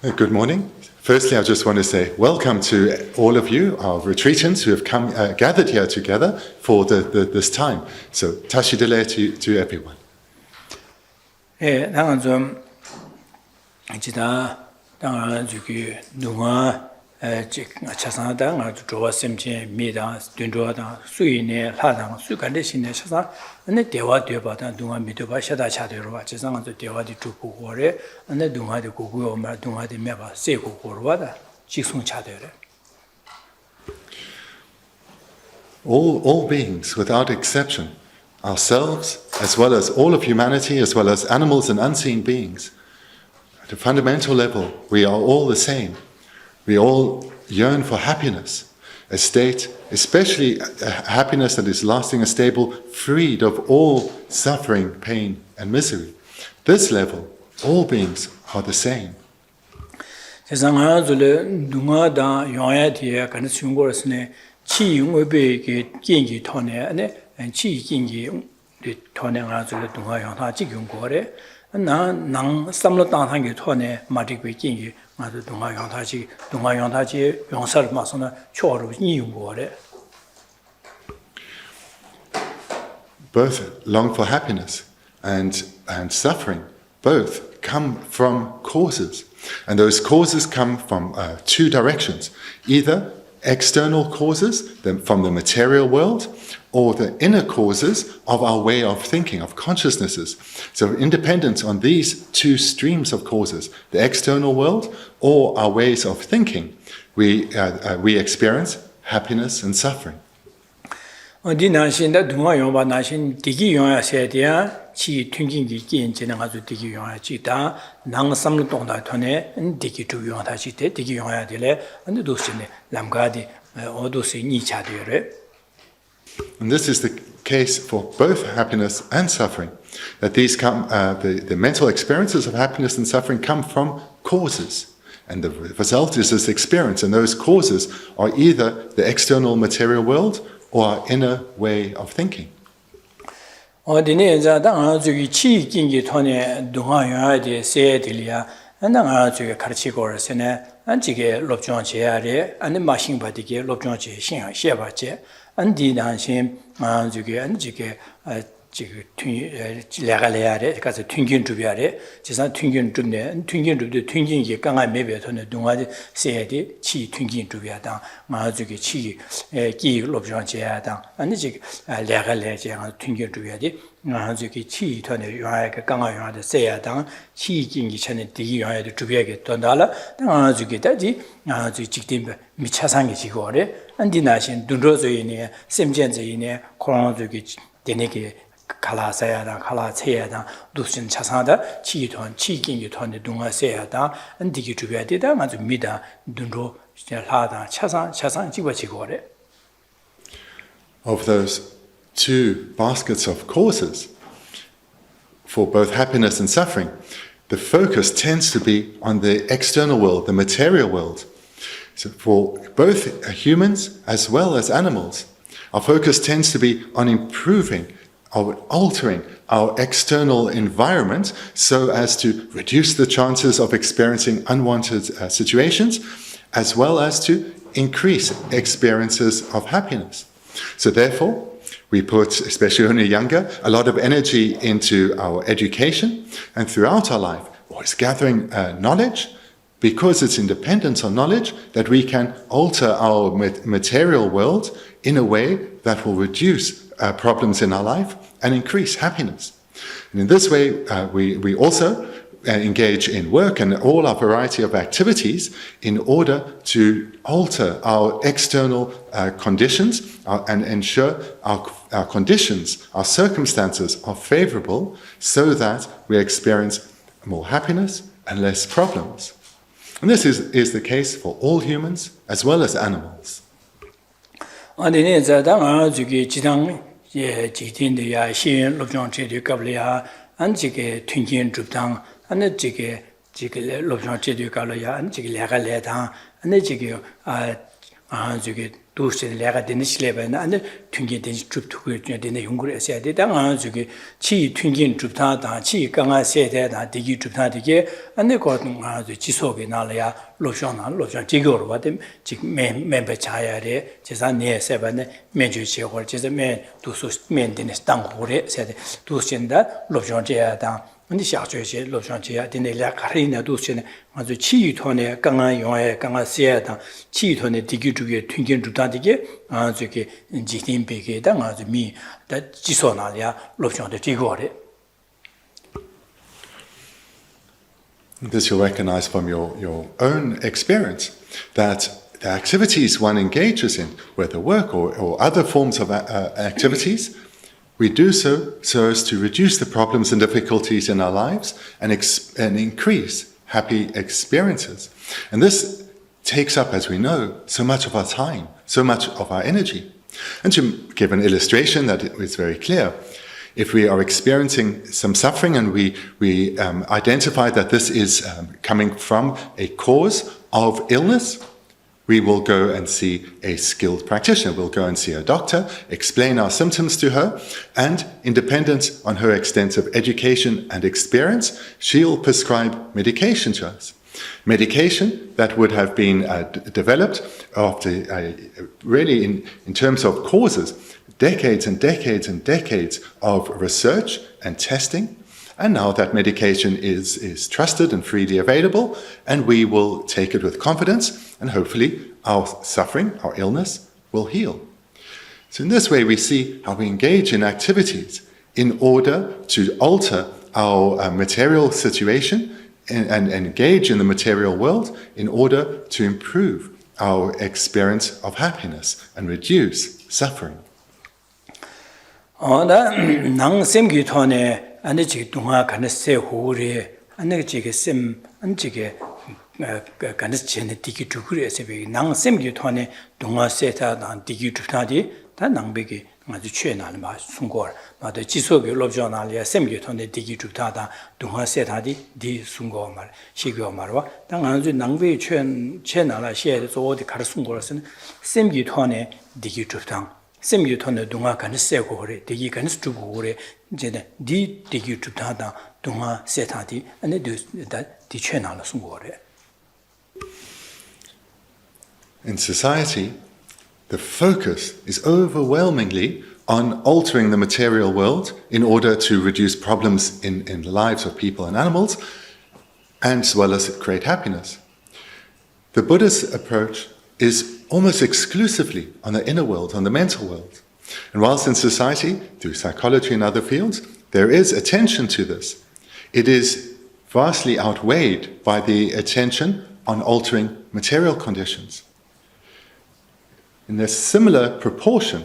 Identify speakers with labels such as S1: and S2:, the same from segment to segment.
S1: Good morning. Firstly, I just want to say welcome to all of you, our retreatants who have come gathered here together for this time. So, tashidele to everyone. All beings, without exception, ourselves, as well as all of humanity, as well as animals and unseen beings, at a fundamental level, we are all the same. We all yearn for happiness, a state, especially happiness that is lasting and stable, freed of all suffering, pain, and misery. This level, all beings are the same. Both long for happiness and suffering, both come from causes. And those causes come from two directions. Either external causes from the material world, or the inner causes of our way of thinking, of consciousnesses. So independent on these two streams of causes, the external world or our ways of thinking, we experience happiness and suffering. And this is the case for both happiness and suffering, that these come, the mental experiences of happiness and suffering come from causes. And the result is this experience, and those causes are either the external material world or our inner way of thinking. Of those two baskets of causes for both happiness and suffering, the focus tends to be on the external world, the material world. So for both humans as well as animals, our focus tends to be on improving or altering our external environment so as to reduce the chances of experiencing unwanted situations, as well as to increase experiences of happiness. So therefore, we put, especially when we're younger, a lot of energy into our education, and throughout our life, always gathering knowledge, because it's independent on knowledge that we can alter our material world in a way that will reduce problems in our life and increase happiness. And in this way, we also engage in work and all our variety of activities in order to alter our external conditions and ensure our conditions, our circumstances are favorable so that we experience more happiness and less problems. And this is the case for all humans as well as animals.
S2: 도시 내가 되는 실례는 안에 튕긴 되는 줍투고 되는 연구를 해야 돼. 당한 저기 치 튕긴 줍타다 치 강아 세대다 되기 줍타 되게 안에 거든 아주 지속이 나려야 로션 지거로 받음 지금 멤버 차야래 제가 내 세번에 매주 지역을 제가 매 도서 맨되는 땅고래 세대 도시인다 로션 제야다 근데 샤주에 로션지야 되네라 가리나 도시네 아주 치유톤에 강한 용에 강한 세야다 치유톤에 디규주에 튕긴 주다디게 아주게 지팀베게다 아주 미다 지소나야 로션데 지고래.
S1: This you'll recognize from your own experience that the activities one engages in, whether work or other forms of activities, we do so as to reduce the problems and difficulties in our lives and increase happy experiences. And this takes up, as we know, so much of our time, so much of our energy. And to give an illustration that is very clear, if we are experiencing some suffering and we identify that this is coming from a cause of illness, we will go and see a skilled practitioner. We'll go and see a doctor, explain our symptoms to her, and independent on her extensive education and experience, she'll prescribe medication to us. Medication that would have been developed after, really in terms of causes, decades and decades and decades of research and testing. And now that medication is trusted and freely available, and we will take it with confidence, and hopefully our suffering, our illness, will heal. So in this way we see how we engage in activities in order to alter our material situation and engage in the material world in order to improve our experience of happiness and reduce suffering.
S2: 안에 지금 동화 가능세 호리 안에 지금 셈 안지게 가능세는 디기 두그레서 비 낭셈기 토네 동화 세타 난 디기 두타디 다 낭베기 아주 최나는 마 순고 마도 지속이 롭존알이야 셈기 토네 디기 두타다 동화 세타디 디 순고 말 시교 말와 당 아주 낭베 최나라 시에서 어디 가르 순고로서는 셈기 토네 디기 두탕 셈기 토네 동화 가능세고 그래 디기 가능스 두고 그래 이제 디 디기 두타다 동화 세타디 안에 디 최나라 순고래.
S1: In society, the focus is overwhelmingly on altering the material world in order to reduce problems in the lives of people and animals, and as well as create happiness. The Buddhist approach is almost exclusively on the inner world, on the mental world. And whilst in society, through psychology and other fields, there is attention to this, it is vastly outweighed by the attention on altering material conditions. In a similar proportion,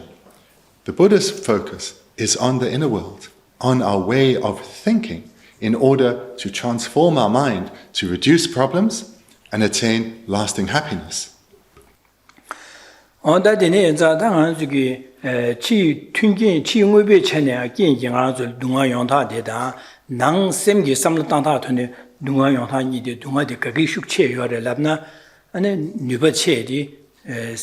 S1: the Buddhist focus is on the inner world, on our way of thinking, in order to transform our mind, to reduce problems and attain lasting happiness.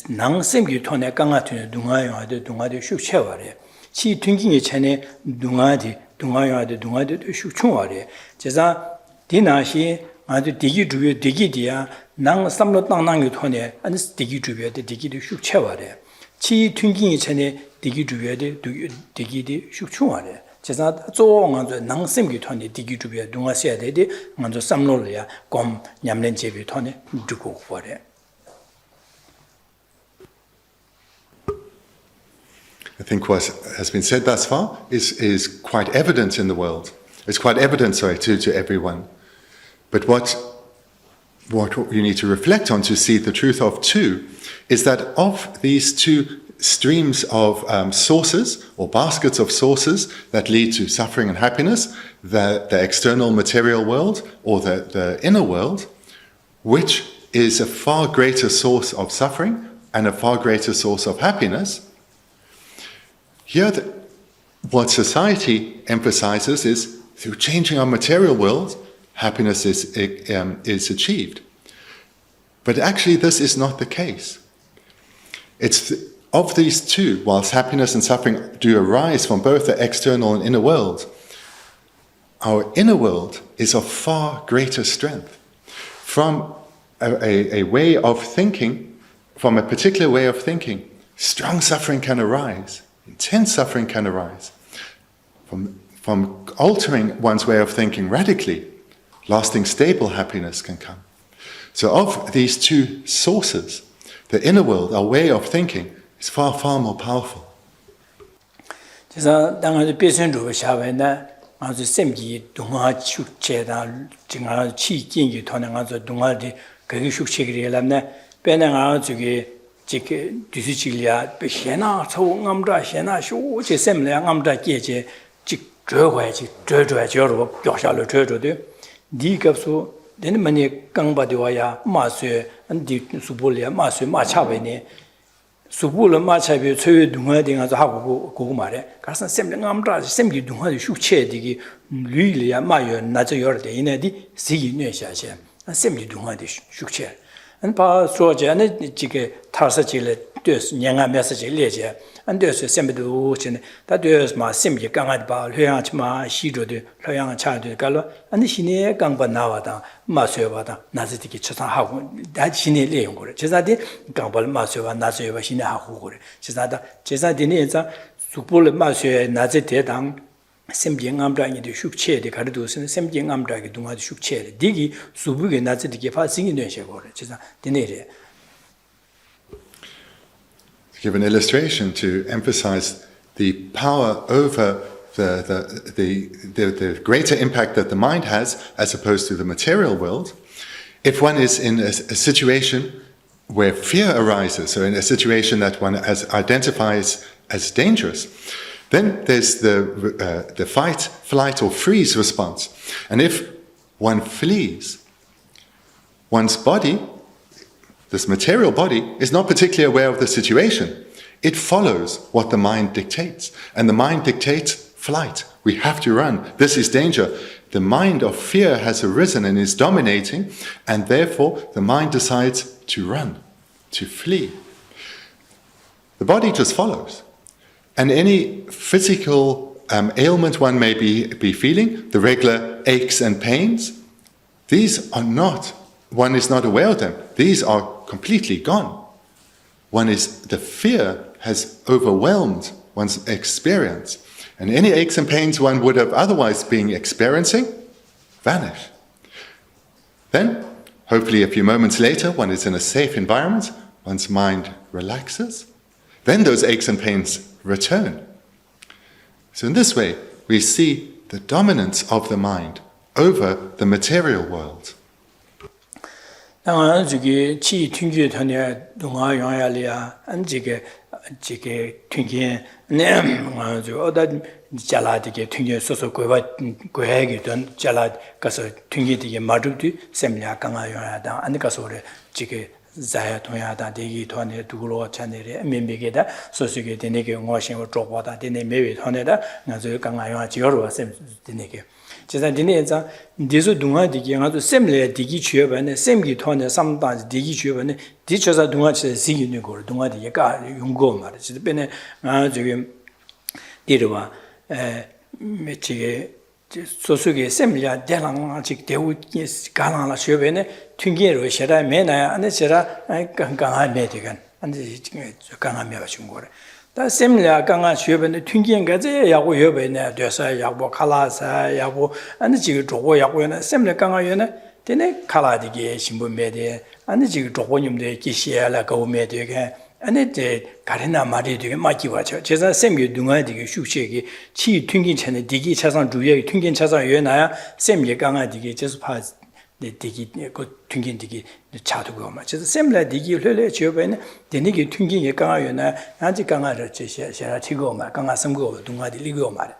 S2: 낭sem기 토네 강아트네 동아요하데 동아데 슈체와레 치 튕기니 전에 동아요하데 슈충와레 제가 디나시 아주 디기 주변 디기디야 낭 삼로 땅낭이 토네 아니 디기 주변에 디기디 슈체와레 치 튕기니 전에 디기 주변에 디기디 슈충와레 제가 조ong한저 낭sem기 토네 디기 주변 동아세야데디 먼저 삼로려야 곰 냠낸 제비 토네 두고 버레.
S1: I think what has been said thus far is quite evident in the world. It's quite evident, to everyone. But what you need to reflect on to see the truth of too is that of these two streams of sources or baskets of sources that lead to suffering and happiness, the external material world or the inner world, which is a far greater source of suffering and a far greater source of happiness. Here, what society emphasizes is through changing our material world, happiness is achieved. But actually, this is not the case. It's of these two, whilst happiness and suffering do arise from both the external and inner world, our inner world is of far greater strength. From a way of thinking, from a particular way of thinking, strong suffering can arise, intense suffering can arise. From altering one's way of thinking radically, lasting stable happiness can come. So of these two sources, the inner world, our way of thinking, is far, far more powerful.
S2: 그래서 당연히 배선으로 샤베나 아주 샘기 동화 축제다 지가 치긴기 토는 아주 동화디 그게 축제기라나 배나가 저기 지게 뒤지질이야 배해나 소감다 해나 쇼제 샘래 감다 계제 직 저거야지 저저저로表下了 저저도 니값소 되는 만에 강바디와야 마쇠 안디 수볼이야 마쇠 마차베네 수불을 마차비 최외 동화딩아서 하고 그거 말해. 가서 샘ling 암다 샘기 동화의 슈체디기 류리야 마여 나저 열대 이네디 시기뇌샤세. 샘기 동화의 슈체. 안바 소제네 지게 타서지레 되스 냥아 메시지 레제. 안데스 샘비도 chen 다 되스 마 샘기 강아디 바 회양치마 시조데 회양 차데 갈로 안데 신의 강바 나와다 마쇠바다 나즈디기 처상하고 다 신의 내용 거래. 제사디 강발 마쇠바 나즈여바 신의 하고 그래. 제사다 제사디네자 수불 마쇠 나즈 대당 샘경암다니도 슈체데 가르도스는 샘경암다기 동아도 슈체데 디기 수부게 나즈디기 파싱이 되셔 거래. 제사 디네레
S1: To give an illustration to emphasize the power over the greater impact that the mind has as opposed to the material world, if one is in a situation where fear arises, or in a situation that one identifies as dangerous, then there's the fight, flight, or freeze response. And if one flees, one's body, this material body, is not particularly aware of the situation. It follows what the mind dictates. And the mind dictates flight. We have to run. This is danger. The mind of fear has arisen and is dominating, and therefore the mind decides to run, to flee. The body just follows. And any physical ailment one may be feeling, the regular aches and pains, these are not, one is not aware of them. These are completely gone. The fear has overwhelmed one's experience. And any aches and pains one would have otherwise been experiencing vanish. Then, hopefully a few moments later, one is in a safe environment, one's mind relaxes, then those aches and pains return. So in this way, we see the dominance of the mind over the material world.
S2: 당한 저기 치 튕기 전에 동아 영향이야 안지게 지게 튕기 네 아주 어다 잘라디게 튕기 소소 고야기 던 잘라 가서 튕기디게 마두디 셈냐 강아 영향다 안 가서 그래 지게 자야 동야다 대기 돈에 두로 찬내래 민비게다 소소게 되네게 원신을 쪽보다 되네 매위 돈에다 나저 강아 영향 지어로 셈 되네게 제가 디네자 디소 동아디기 아주 셈레 디기 취업하네 셈기 토네 삼단 디기 취업하네 디쳐서 동아치 시기는 거 동아디가 용고 말이야. 지금 ben에 지금 이르와 메치게 소소게 셈리아 대랑 아직 대우 가나라 취업에네 튕기로 셔라 메나 안에 셔라 강강하네 되간 안데 지금 강하며 가신 거래. 다 셈리아 강아 취업에네 튕기엔 가제 야고 여베네 돼서 야고 칼라사 야고 안데 지금 저거 야고에네 셈리 강아에네 되네 칼라디게 신분메데 안데 지금 저거님데 기시야라 고메데게 안에 가르나 말이 되게 맞기 와죠. 제가 셈이 동아디게 슈체기 치 튕긴 전에 디기 차상 주에 튕긴 차상 여나야 셈이 강아디게 제스 파 디기 그 튕긴 디기 차도고 막 제가 셈라 디기 흘려 지어베네 되니게 튕긴 강아 여나 아직 강아를 제시야 치고 막 강아 섬고 동아디 리고 말.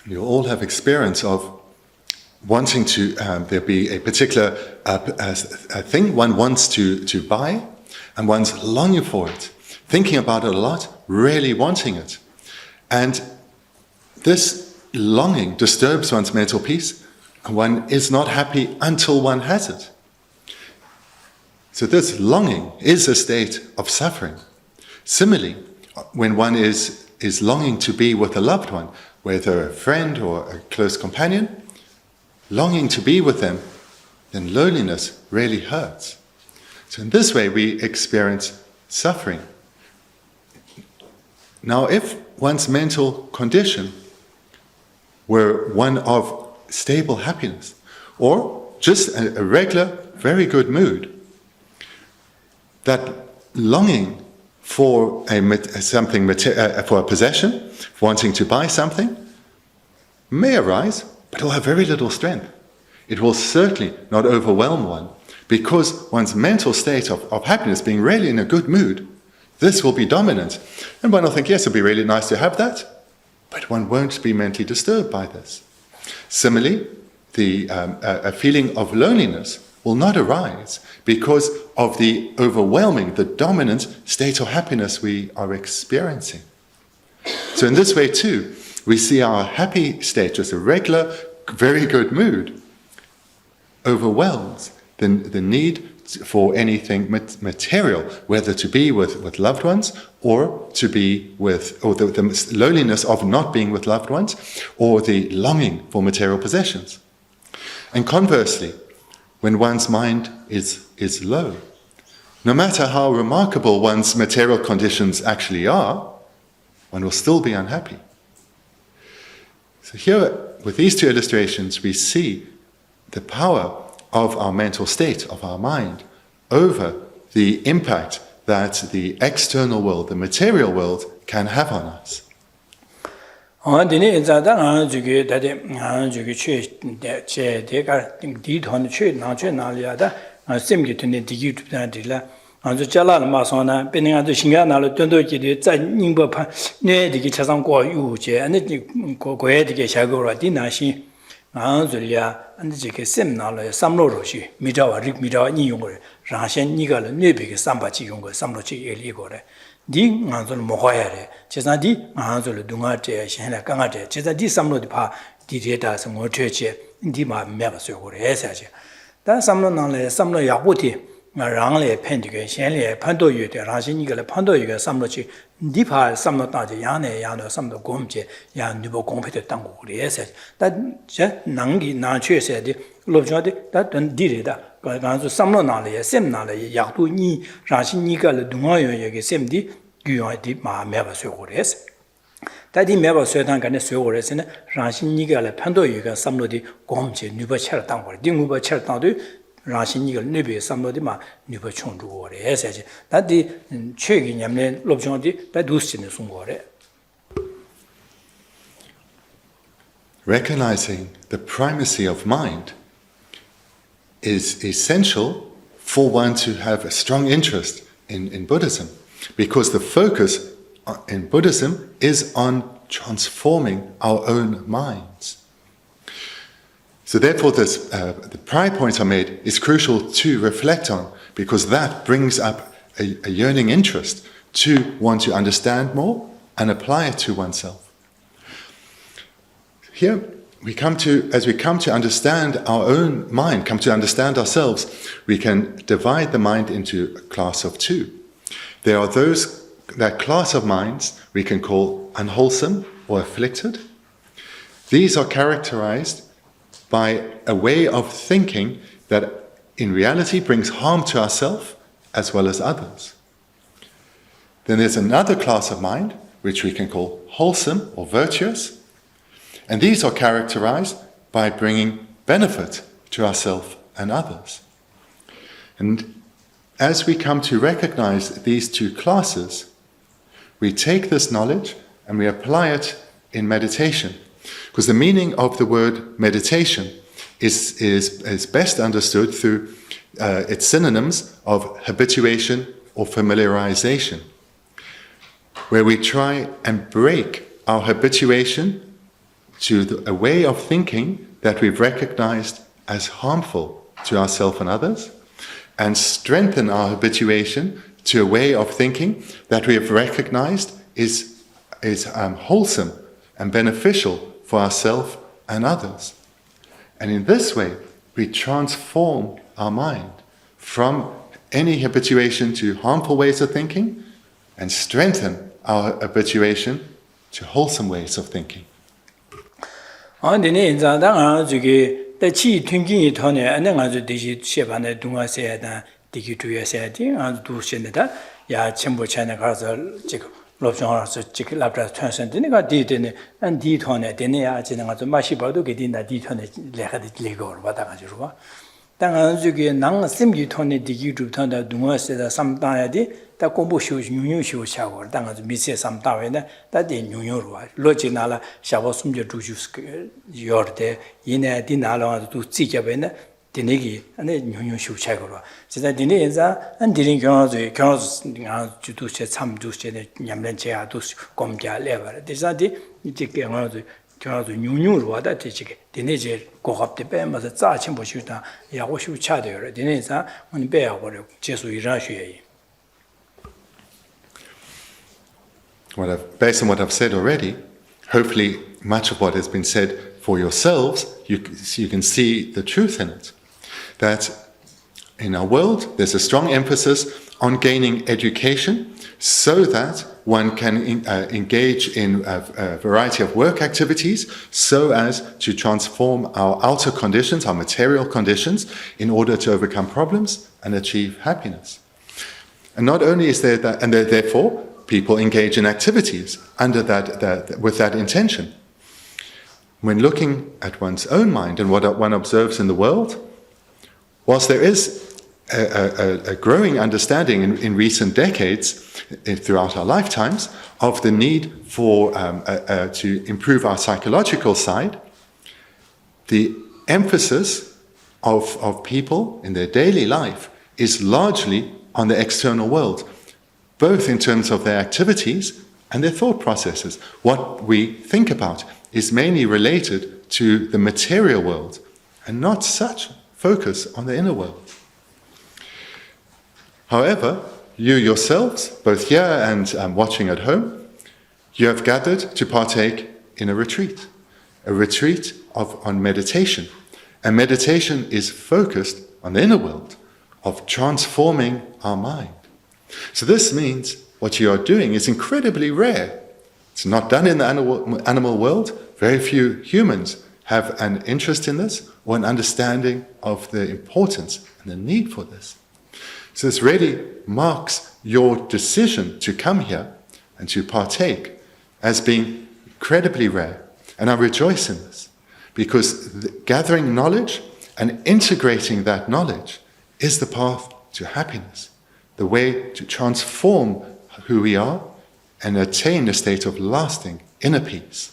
S1: You all have experience of wanting to there be a particular a thing one wants to buy, and one's longing for it, thinking about it a lot, really wanting it. And this longing disturbs one's mental peace, and one is not happy until one has it. So this longing is a state of suffering. Similarly, when one is longing to be with a loved one, whether a friend or a close companion, longing to be with them, then loneliness really hurts. So in this way we experience suffering. Now if one's mental condition were one of stable happiness, or just a regular, very good mood, that longing for for a possession, for wanting to buy something, may arise, but it will have very little strength. It will certainly not overwhelm one, because one's mental state of happiness, being really in a good mood, this will be dominant. And one will think, yes, it'll be really nice to have that, but one won't be mentally disturbed by this. Similarly, a feeling of loneliness will not arise because of the overwhelming, the dominant state of happiness we are experiencing. So in this way too, we see our happy state, just a regular, very good mood, overwhelms the need for anything material, whether to be with loved ones, or to be with, or the loneliness of not being with loved ones, or the longing for material possessions. And conversely, when one's mind is low, no matter how remarkable one's material conditions actually are, one will still be unhappy. So here, with these two illustrations, we see the power of our mental state, of our mind, over the impact that the external world, the material world, can have on us.
S2: di nganzol mohoyare chesa di nganzol dunga te shenla kanga te chesa di samlo di pha di data so ngoche di ma meba so gore esa che da samlo nang le samlo yabuti nga rang le pen de shen le pan do yu de ra shin ni ge le pan do yu ge samlo chi di pha samlo ta je yang ne yang de samlo gom je ya ni bo gom pe de dang go gore esa da je nang gi na che se de lobjwa de da dan di re da ganzu samlo na le sem na le ya tu ni ra shin ni ga le dunga yo ye ge sem di gyu yo di ma me ba so go res da di me ba so dan ga ne so go res ne ra shin ni ga le pan do yu ga samlo di gom je ni ba cha dang go di ngu ba cha dang de ra shin ni ga ne be samlo di ma ni ba chung du go res je da di che gi nyam ne lobjong di da du sin ne sung go re.
S1: Recognizing the primacy of mind is essential for one to have a strong interest in Buddhism, because the focus in Buddhism is on transforming our own minds. So therefore the prior point I made is crucial to reflect on, because that brings up a yearning interest to want to understand more and apply it to oneself. Here, as we come to understand our own mind, come to understand ourselves, we can divide the mind into a class of two. There are that class of minds we can call unwholesome or afflicted. These are characterized by a way of thinking that in reality brings harm to ourselves as well as others. Then there's another class of mind which we can call wholesome or virtuous. And these are characterized by bringing benefit to ourselves and others. And as we come to recognize these two classes, we take this knowledge and we apply it in meditation. Because the meaning of the word meditation is best understood through its synonyms of habituation or familiarization, where we try and break our habituation to a way of thinking that we've recognized as harmful to ourselves and others, and strengthen our habituation to a way of thinking that we have recognized is wholesome and beneficial for ourselves and others. And in this way, we transform our mind from any habituation to harmful ways of thinking and strengthen our habituation to wholesome ways of thinking.
S2: 안데네 인자당 저기 대치 튕기이 터네 안에 아주 대시 셰반에 동화세야다 디기 주야세야디 아주 두신다 야 전부 전에 가서 지금 롭상하서 지금 랍다 트랜센드니가 디데네 안 디터네 데네야 지는 아주 맛이 봐도 게딘다 디터네 레가디 레고 받아 가지고 봐 당한 저기 낭 심기 터네 디기 주탄다 동화세다 삼다야디 다 공부 쉬우 뉴뉴 쉬우 차고 당한 미세 삼다외네 다디 뉴뉴로 와 로지나라 샤보 숨겨 주주스 요르데 이네 디나라도 두 찌게베네 디네기 안에 뉴뉴 쉬우 차고 진짜 디네 인자 안 디린 경화도 주두체 참두체 냠렌체아도 공자 레버 디자디 이제 경화도 뉴뉴로 와다 되지게 디네제 고갑대 빼면서 짜친 보시다 야고 쉬우 차대요 디네자 오늘 배하고 제수 일하셔야
S1: Based on what I've said already, hopefully much of what has been said for yourselves, you can see the truth in it. That in our world, there's a strong emphasis on gaining education so that one can engage in a variety of work activities so as to transform our outer conditions, our material conditions, in order to overcome problems and achieve happiness. And not only is there that, and therefore, people engage in activities under with that intention. When looking at one's own mind and what one observes in the world, whilst there is a growing understanding in recent decades, throughout our lifetimes, of the need for to improve our psychological side, the emphasis of people in their daily life is largely on the external world, both in terms of their activities and their thought processes. What we think about is mainly related to the material world and not such focus on the inner world. However, you yourselves, both here and watching at home, you have gathered to partake in a retreat on meditation. And meditation is focused on the inner world, of transforming our mind. So this means what you are doing is incredibly rare. It's not done in the animal world. Very few humans have an interest in this or an understanding of the importance and the need for this. So this really marks your decision to come here and to partake as being incredibly rare. And I rejoice in this because gathering knowledge and integrating that knowledge is the path to happiness, the way to transform who we are and attain a state of lasting inner peace.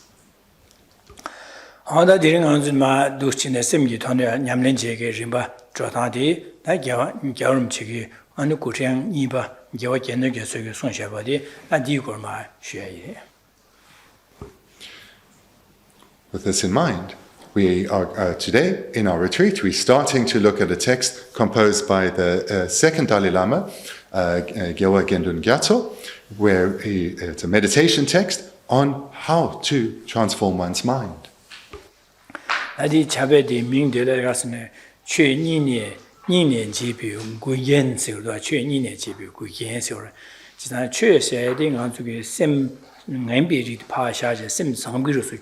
S2: 아다 디링 안즈마 두치네 셈기 토네 냠렌제게 림바 조타디 다 겨름치기 어느 고생 이바 겨와 견내게 속에 손샤바디 아디고마 쉐예.
S1: With this in mind, we are today in our retreat, we're starting to look at a text composed by the second Dalai Lama, Gendün Gyatso, where it's a meditation text on how to transform one's mind.
S2: 아디 차베디 명들에 가서네 최니네 니네 집이 고연세로 최니네 집이 고연세로 지난 최세딩 안쪽에 셈 nem비리 파샤제 셈 상비로서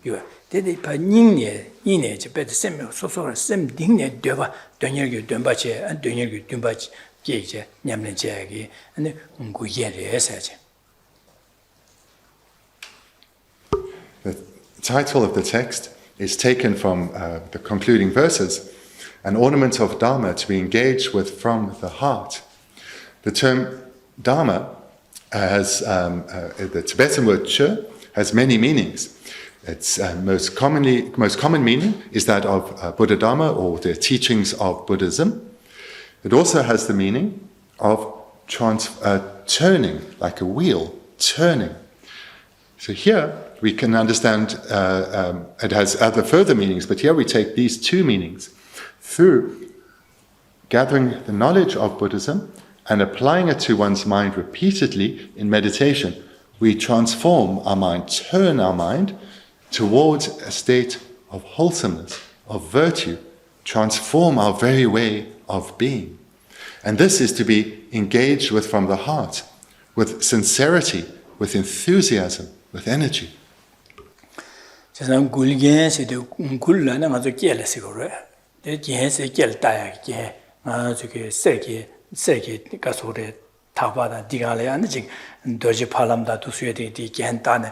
S2: 요 데데 파 니네 집에 셈 소소라 셈 딩네 되바 되녀게 된바체 안 되녀게 된바체 이제 냠렌제기 근데 고연해서지.
S1: The title of the text is taken from the concluding verses, an ornament of Dharma to be engaged with from the heart. The term Dharma has, the Tibetan word che, has many meanings. Its most common meaning is that of Buddha Dharma, or the teachings of Buddhism. It also has the meaning of turning, like a wheel, turning. So here we can understand, it has other further meanings, but here we take these two meanings. Through gathering the knowledge of Buddhism and applying it to one's mind repeatedly in meditation, we transform our mind, turn our mind towards a state of wholesomeness, of virtue, transform our very way of being. And this is to be engaged with from the heart, with sincerity, with enthusiasm, with energy.
S2: 저는 굴겐스도 굴라나 가서 깨려서고래. 대겐스 깨다야 게. 저기 세게 가서래 타바다 디가래 안지 도지 팔람다 두수에디 디겐다네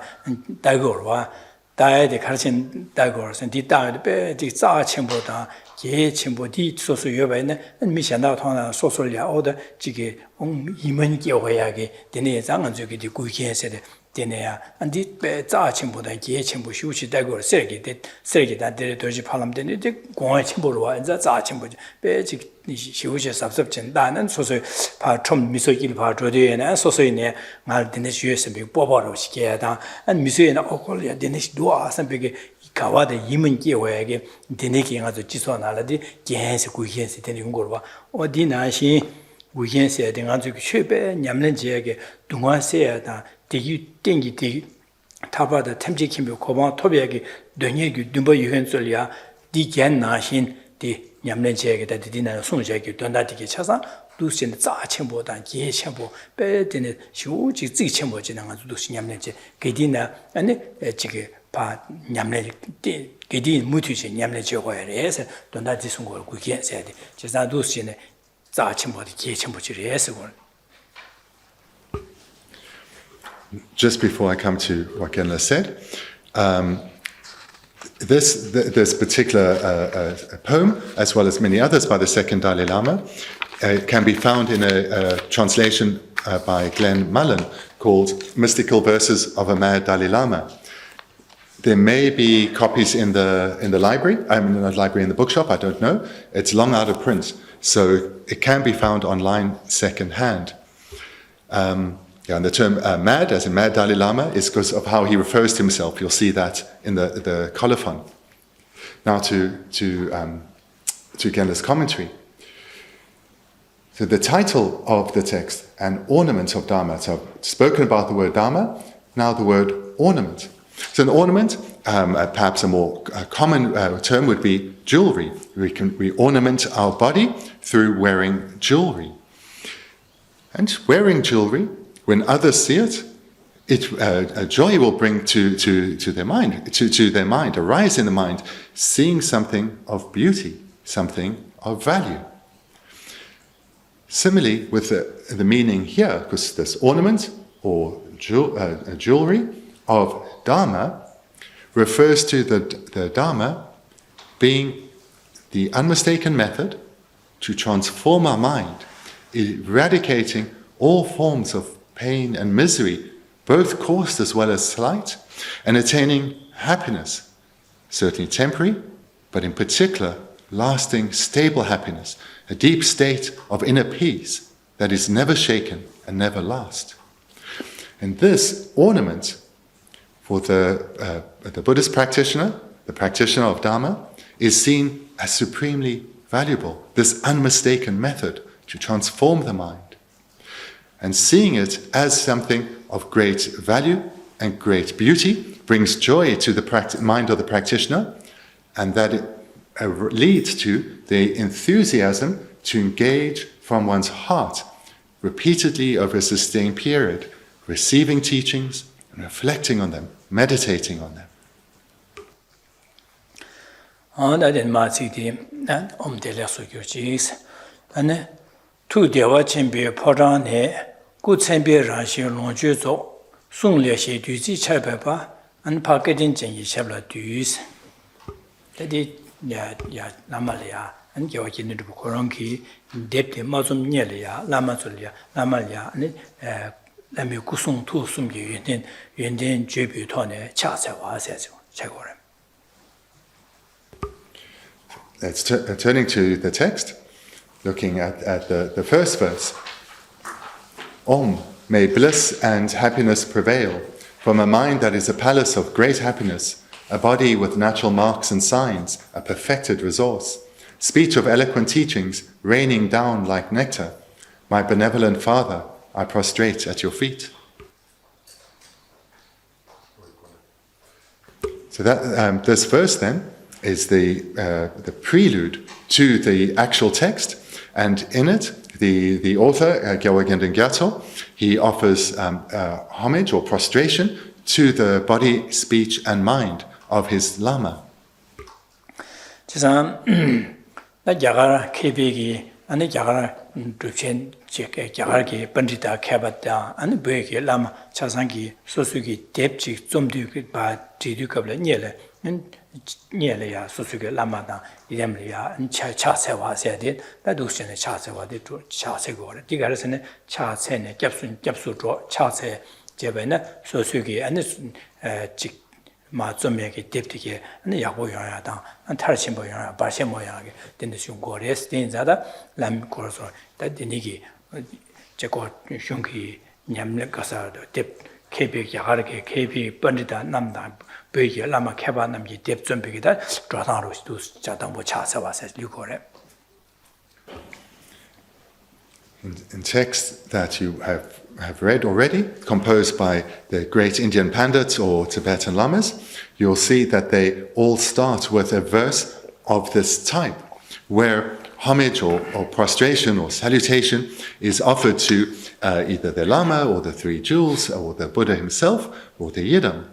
S2: 다고와 다야데 가르친 다고선 디다데 베디 자침보다 게 침보디 소소 여바네 미션다 통나 소소리아 오다 지게 이मन 교회야게 되네 장은 저기 구겐세데 되네야 안디 베 자침보다 게 침보 휴시 다고 세게다 데레 도지 팔람데네 공화 침보로 와 이제 자침보지 베지 시우시 삽섭진 나는 소소 파좀 미소길 봐줘도에나 소소이네 말 되네 주에서 비 뽑아로 시켜야다 안 미소에나 오콜이야 되네 도아 선배게 가와데 이문 기회에게 되네게 가서 지소나라디 개해서 구현세 되는 용거로 어디 나시 구현세 되는 아주 최배 냠는 지역에 동화세야다 되기 땡기 되기 타바다 템지킴이 고방 토비하게 능력이 눈버 유현설이야 디겐 나신 디 냠는 지역에다 디디나 송지역에 돈다디게 차서 루신 자침보다 계셔보 빼드는 쇼지 지침보 지나가 루신 냠는지 그디나 아니 지게 바 냠내 그디 무투지 냠내 지고야래서 돈다디 송고 구기해야 돼. 제가 루신의 자침보다 계침보지래서
S1: Just before I come to what Genla said, this particular poem, as well as many others by the second Dalai Lama, can be found in a translation by Glenn Mullen called Mystical Verses of a Mad Dalai Lama. There may be copies in the library. I'm in the library in the bookshop, I don't know. It's long out of print, so it can be found online second-hand. And the term mad, as in Mad Dalai Lama, is because of how he refers to himself. You'll see that in the colophon. Now to Genla's commentary. So the title of the text, An Ornament of Dharma. So I've spoken about the word Dharma, now the word ornament. So an ornament, perhaps a more common term would be jewelry. We ornament our body through wearing jewelry. And wearing jewelry, when others see it, a joy will bring to their mind, arise in the mind, seeing something of beauty, something of value. Similarly, with the meaning here, because this ornament or jewelry of Dharma refers to the Dharma being the unmistaken method to transform our mind, eradicating all forms of pain and misery, both coarse as well as slight, and attaining happiness, certainly temporary, but in particular, lasting, stable happiness, a deep state of inner peace that is never shaken and never lost. And this ornament for the Buddhist practitioner, the practitioner of Dharma, is seen as supremely valuable, this unmistaken method to transform the mind. And seeing it as something of great value and great beauty brings joy to the mind of the practitioner, and that it leads to the enthusiasm to engage from one's heart repeatedly over a sustained period, receiving teachings and reflecting on them, meditating on them.
S2: Tu dewa chenpe poran he, ku chenpe ranshi longju zo, sung le she du zi chepe pa, an pa kedin jengi chepla duis. Tadi ya lama le ya, an kiawa kini rupu korong ki, depte ma zum nye le ya, lama zul ya, lama le ya, lami ku sung tu sum ki yun den jebu to ne, cha se wa se zi, che gore.
S1: Let's turning to the text. Looking at the first verse. Om, may bliss and happiness prevail from a mind that is a palace of great happiness, a body with natural marks and signs, a perfected resource, speech of eloquent teachings raining down like nectar. My benevolent Father, I prostrate at your feet. So that this verse then is the prelude to the actual text. And in it, the author, Gendün Gyatso, he offers homage or prostration to the body, speech, and mind of his Lama.
S2: 지상 나 야가라 케베기 아니 야가라 두첸 제게 야가기 번지다 캐봤다 아니 베기 라마 차상기 소수기 뎁지 좀 뒤게 바 뒤뒤급을 녀래 녀래야 소수기 라마다 이름이야 차세와세데 나도스네 차세와데 차세고래 디가르스네 차세네 겹수조 차세 제베네 소수기 아니 직 마좀에게 뎁티게 아니 야고 영야다 탈신 보여야 바신 모양하게 된데 슝고레스 된자다 람 고서 다디니기 제거 슝기 냠네 가사도 뎁 케비 야가르게 케비 번지다 남다 베게 라마 케바 남기 뎁 좀비기다 좌당으로도 자당 뭐 차서 와서 리고레
S1: In texts that you have read already, composed by the great Indian Pandits or Tibetan Lamas, you'll see that they all start with a verse of this type, where homage or prostration or salutation is offered to either the Lama or the Three Jewels or the Buddha himself or the Yidam.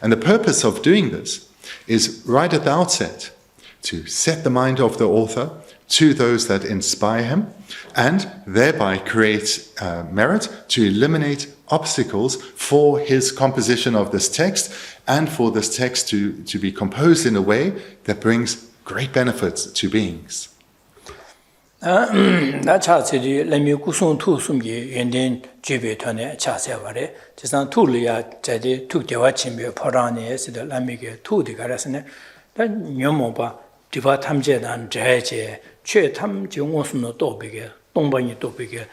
S1: And the purpose of doing this is right at the outset to set the mind of the author to those that inspire him, and thereby create merit to eliminate obstacles for his composition of this text, and for this text to be composed in a way that brings great benefits to beings.
S2: 나 차세지 레미 구송 투숨기 연된 제베터네 차세와레 지상 투리야 제디 투대와 침비 포라네스들 라미게 투디 가라스네 단 녀모바 디바 탐제단 제제 최탐정원수노 또비게 동반이 또비게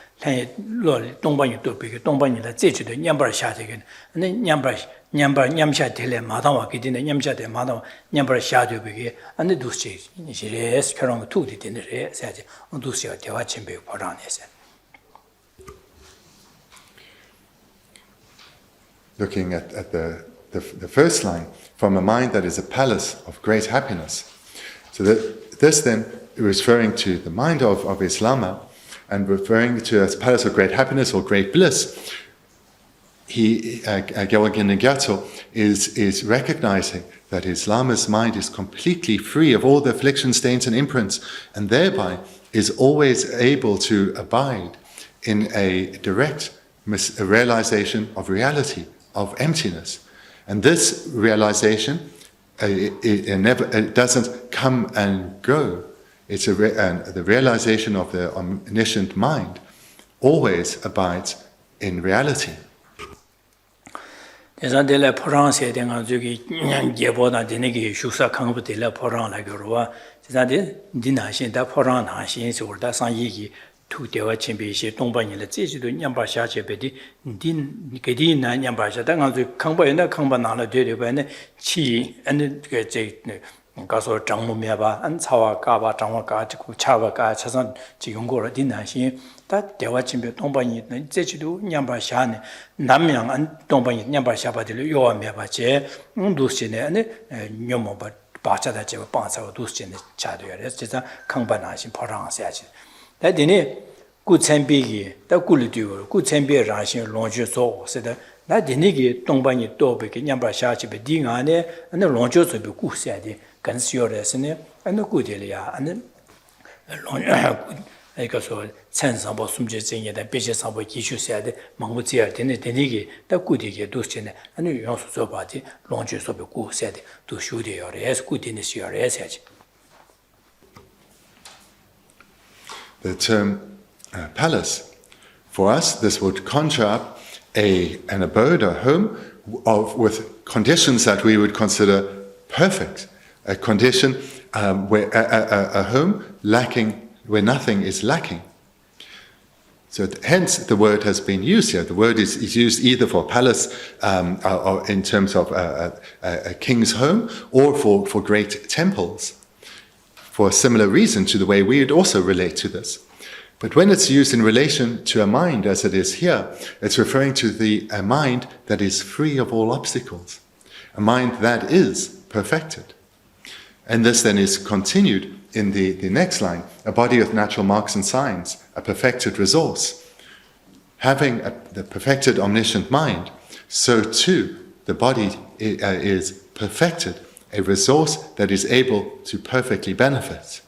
S2: 로 동반이 또비게 동반이라 제주도 냠바 샤되게 근데 냠샤 텔레 마다와 기디네 냠샤데 마다 냠바 샤되게 안데 두시 이제레스 그런 투디 되네 세제 두시가 대화 침배 보라네세
S1: Looking at the first line, from a mind that is a palace of great happiness. So this then referring to the mind of his Lama, and referring to as palace of great happiness or great bliss. Gendün Gyatso is recognizing that his Lama's mind is completely free of all the affliction, stains, and imprints, and thereby is always able to abide in a direct realization of reality, of emptiness. And this realization, it doesn't come and go. It's the realization of the omniscient mind always abides in reality.
S2: 대산들의 포랑세 된가 저기 예보다 되는게 슈사 강부들의 포랑라 그러와 대산들 니나신다 포랑 하신서 올다 상이기 투대와 침비시 동반이를 제주도 냠바샤제베디 닌 게디나 냠바샤다 가서 강바에나 강바나라 되려바네 치 안에 그제 가서 장모매바 안차와 까바 장와 까지고 차와 까 차선 지금 거로 딘나신 다 대화 침비 동반이 제주도 냠바샤네 남양 안 동반이 냠바샤바들 요와매바제 도시네 안에 녀모바 바자다 제 방사고 도시네 차도야 진짜 강바나신 포랑세야지 다디네 구천비기 다 꿀리디오 구천비 라신 롱주소 세다 나 디니기 동반이 또베게 냠바샤치베 딩안에 안에 롱주소비 구세야디 간시오레스네 안에 구딜이야 안에 롱 이거서 천상보 숨제쟁이다 배제상보 기슈세야데 망부지야 되네 되니기 다 구디게 도스네 안에 용수소 바디 롱주소비 구세야데 도 슈디요레스 구디니시요레스야지
S1: The term palace, for us, this would conjure up an abode, a home, with conditions that we would consider perfect. A condition where a home lacking, where nothing is lacking. So hence the word has been used here. The word is used either for palace or in terms of a king's home, or for great temples, for a similar reason to the way we would also relate to this. But when it's used in relation to a mind, as it is here, it's referring to a mind that is free of all obstacles, a mind that is perfected. And this then is continued in the next line, a body of natural marks and signs, a perfected resource. Having the perfected omniscient mind, so too the body is perfected, a resource that is able to perfectly benefit.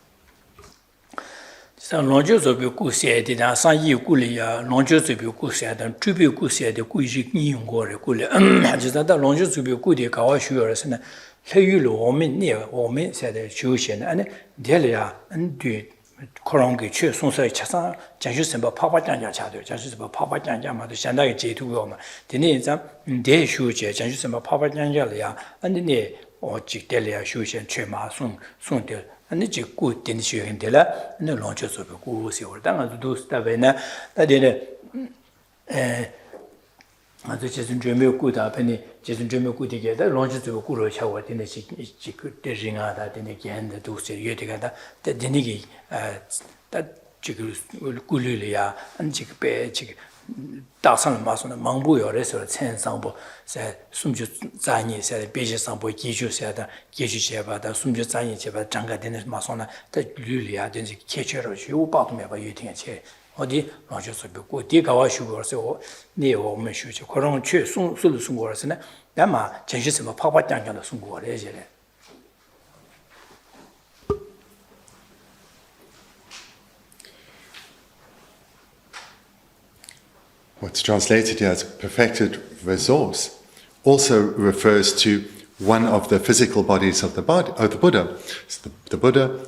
S2: 코롱게 최 송사의 차상 장주선바 파파장장 차도 장주선바 파파장장마도 상당히 제투고마 되네자 대슈제 장주선바 파파장장이야 아니네 직델이야 슈션 최마송 송들 아니 직구 된시현들라 네 론초서 고고세월 당아도 스타베나 다데네 아주 제순 점유구다 편이 제순 점유구디게다 론초서 고로 차와 되네 그 대징하다 되네 겐데 도세 예데가다 되네기 다 지금 꿀리야 안 지금 배 지금 다산 마소는 망부여래서 천상부 세 숨주 자니 세 베지상부 기주세다 기주세바다 숨주 자니 제바 장가되는 마소나 다 류리야 된지 개체로 요바도면 봐 유팅체 어디 론초서 고 디가와 슈거서 네 오면 슈지 그런 최 송술을 송거라서는 아마 전시스마 파파장장도 송거래제래
S1: What's translated here as perfected resource also refers to one of the physical bodies of the Buddha. So the Buddha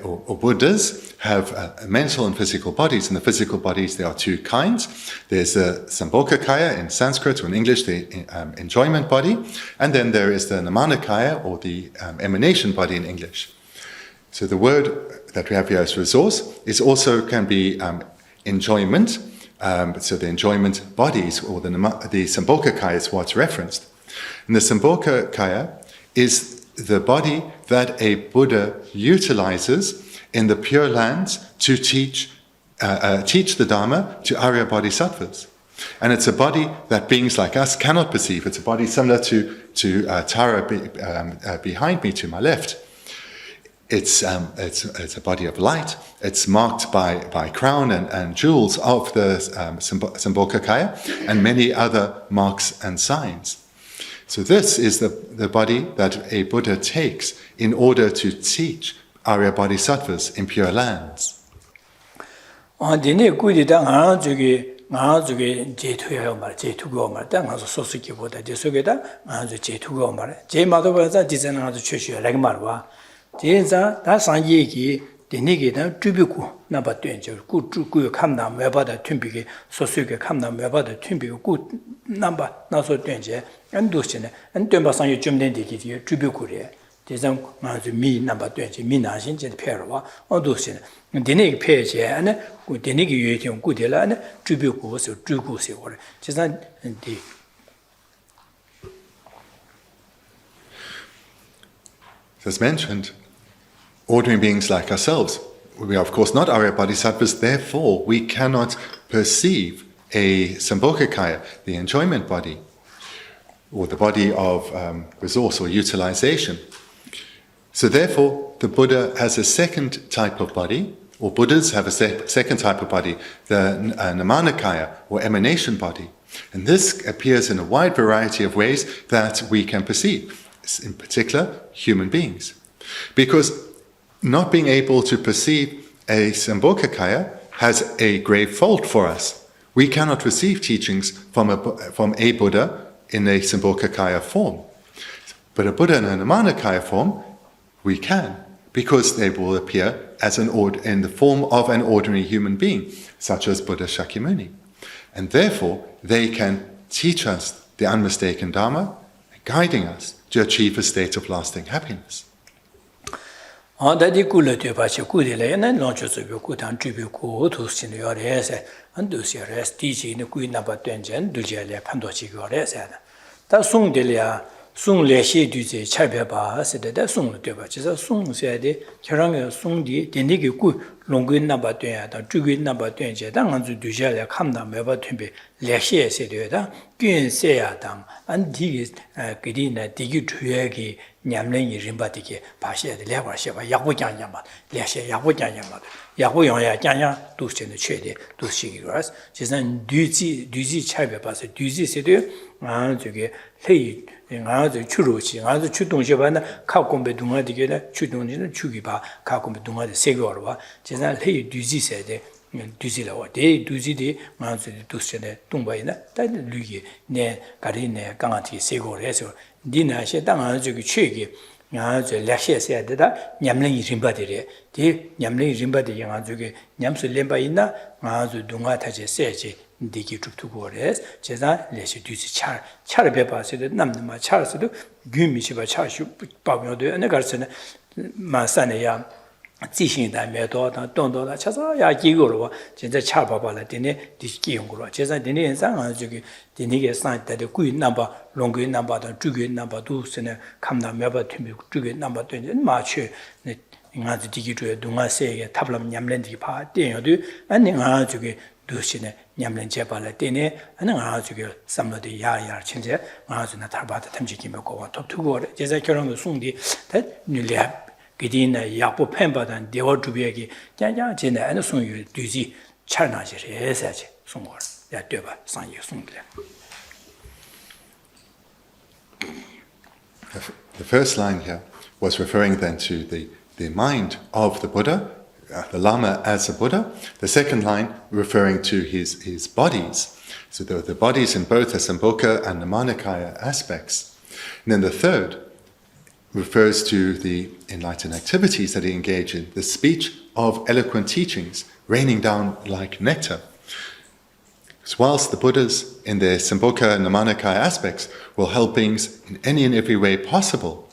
S1: or Buddhas have mental and physical bodies. In the physical bodies, there are two kinds. There's the Sambhogakaya in Sanskrit, or in English, the enjoyment body, and then there is the Nirmanakaya, or the emanation body in English. So the word that we have here as resource can be enjoyment. So the enjoyment bodies, or the Sambhogakaya is what's referenced. And the Sambhogakaya is the body that a Buddha utilizes in the Pure Lands to teach the Dharma to Arya Bodhisattvas. And it's a body that beings like us cannot perceive. It's a body similar to Tara behind me, to my left. It's a body of light. It's marked by crown and jewels of the Sambhogakaya and many other marks and signs. So this is the body that a Buddha takes in order to teach Arya Bodhisattvas in Pure Lands.
S2: 제자 다산 얘기 되니게다 주비고 나바 된저 꾸꾸요 감나 매바다 튠비게 소수게 감나 매바다 튠비고 꾸 남바 나서 된제 안도시네 안된바상 좀 된디기 주비고래 대장 아주 미 남바 된제 미나신 제 페르와 어도시네 되니게 페제 안에 꾸 되니게 유의경 꾸데라 안에 주비고서 주고서 그래 제산 디
S1: As mentioned, ordinary beings like ourselves, we are of course not Arya Bodhisattvas, therefore we cannot perceive a Sambhogakaya, the enjoyment body, or the body of resource or utilization. So therefore, the Buddha has a second type of body, or Buddhas have a second type of body, the Nirmanakaya, or emanation body. And this appears in a wide variety of ways that we can perceive. In particular, human beings. Because not being able to perceive a Sambhogakaya has a grave fault for us. We cannot receive teachings from a Buddha in a Sambhogakaya form. But a Buddha in a Nirmanakaya form, we can, because they will appear as in the form of an ordinary human being, such as Buddha Shakyamuni. And therefore, they can teach us the unmistaken Dharma, guiding us to achieve a state of lasting happiness.
S2: sung le she du je chai ba ba se de sung de ba ji sa sung se de kherang sung di de ni ge ku 롱근 넘버 되다 주근 넘버 되제 당한주 두샤래 감다 매바 템비 렉시에 세되다 균세야당 안디 그리나 디기 주역이 냠랭이 림바디게 바시에 레바시바 야고장냐마 렉시 야고장냐마 야고용야 장야 두스는 최대 두시기라스 지선 뒤지 차별 봐서 뒤지 세되 아 저게 회의 아주 주로지 아주 주동시바나 가공배 동아디게라 주동지는 주기바 가공배 동아디 세거와 지난 회의 뒤지세대 뒤지라고 대 뒤지디 아주 두스네 동바이나 다들 류기 내 가리네 강아티 세거래서 니나시 땅 저기 최기 아주 렉시에서야 되다 냠랭이 림바디래 디 냠랭이 림바디 양아주게 냠수 렘바이나 아주 동아타제 세지 디기 줍투고레스 제자 레시 뒤지 차를 배봐서도 남는마 차서도 규미시바 차슈 바묘도 내 가르치는 마산에야 지신다 매도다 돈도다 차서야 기고로 진짜 차 봐봐라 되네 디기 용고로 제자 되네 인상 저기 되네게 산다데 구이 넘버 롱구 넘버도 주기 넘버도 쓰네 감나 매바 팀이 주기 넘버 되네 마치 네 인가지 디기 주에 동아세게 탑람 냠렌디 봐 땡여도 아니 아 저기 두시네 냠len 제발에 때네 하는 아주게 삼로디 야야 친제 아주나 타바다 탐지기 먹고 톱투고 제자 결혼도 송디 다 늘려 그디나 야부 팬바단 대화 주비에게 짱짱 제네 안 송유 뒤지 차나지를 해서지 송거 야 되봐 상이 송들
S1: The first line here was referring then to the mind of the Buddha, the Lama as a Buddha. The second line referring to his bodies. So the bodies in both the Sambhoga and the Manakaya aspects. And then the third refers to the enlightened activities that he engaged in, the speech of eloquent teachings, raining down like nectar. So whilst the Buddhas in their Sambhoga and the Manakaya aspects will help beings in any and every way possible,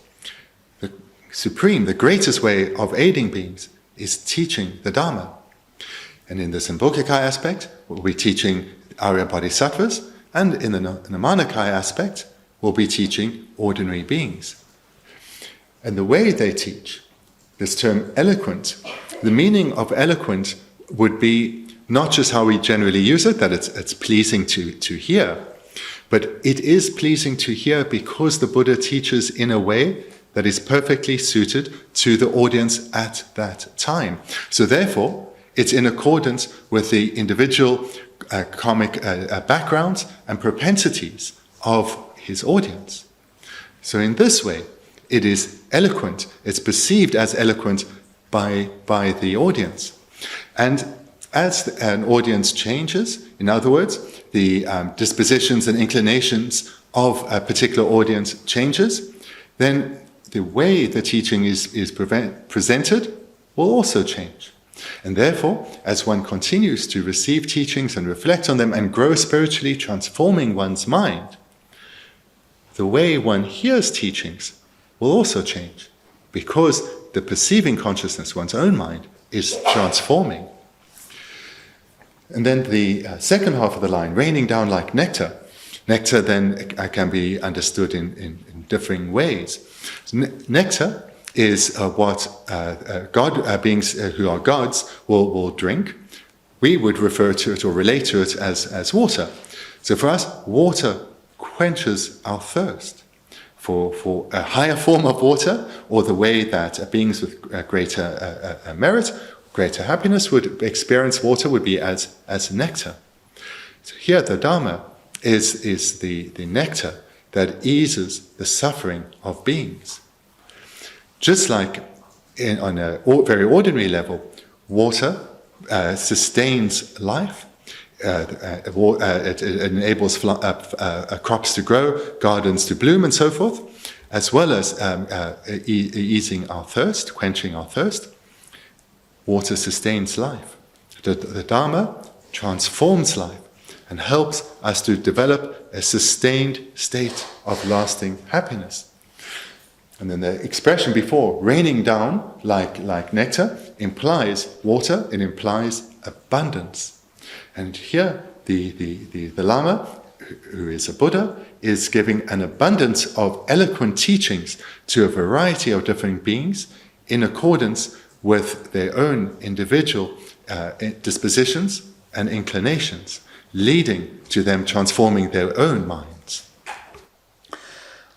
S1: the supreme, the greatest way of aiding beings is teaching the Dharma. And in the Sambhogakaya aspect, we'll be teaching Arya Bodhisattvas, and in the Manakaya aspect, we'll be teaching ordinary beings. And the way they teach, this term eloquent, the meaning of eloquent would be not just how we generally use it, that it's pleasing to hear, but it is pleasing to hear because the Buddha teaches in a way that is perfectly suited to the audience at that time. So therefore, it's in accordance with the individual karmic backgrounds and propensities of his audience. So in this way, it is eloquent, it's perceived as eloquent by the audience. And as an audience changes, in other words, the dispositions and inclinations of a particular audience changes, then the way the teaching is presented will also change. And therefore, as one continues to receive teachings and reflect on them and grow spiritually, transforming one's mind, the way one hears teachings will also change, because the perceiving consciousness, one's own mind, is transforming. And then the second half of the line, raining down like nectar. Nectar then can be understood in differing ways. Nectar is what beings who are gods will drink. We would refer to it or relate to it as water. So for us, water quenches our thirst. For a higher form of water, or the way that beings with greater merit, greater happiness would experience water, would be as nectar. So here the Dharma is the nectar that eases the suffering of beings. Just like on a very ordinary level, water sustains life, it enables crops to grow, gardens to bloom, and so forth, as well as easing our thirst, quenching our thirst. Water sustains life. The Dharma transforms life and helps us to develop a sustained state of lasting happiness. And then the expression before, raining down like nectar, implies water, it implies abundance. And here the Lama, who is a Buddha, is giving an abundance of eloquent teachings to a variety of different beings in accordance with their own individual dispositions and inclinations, leading to them transforming their own minds.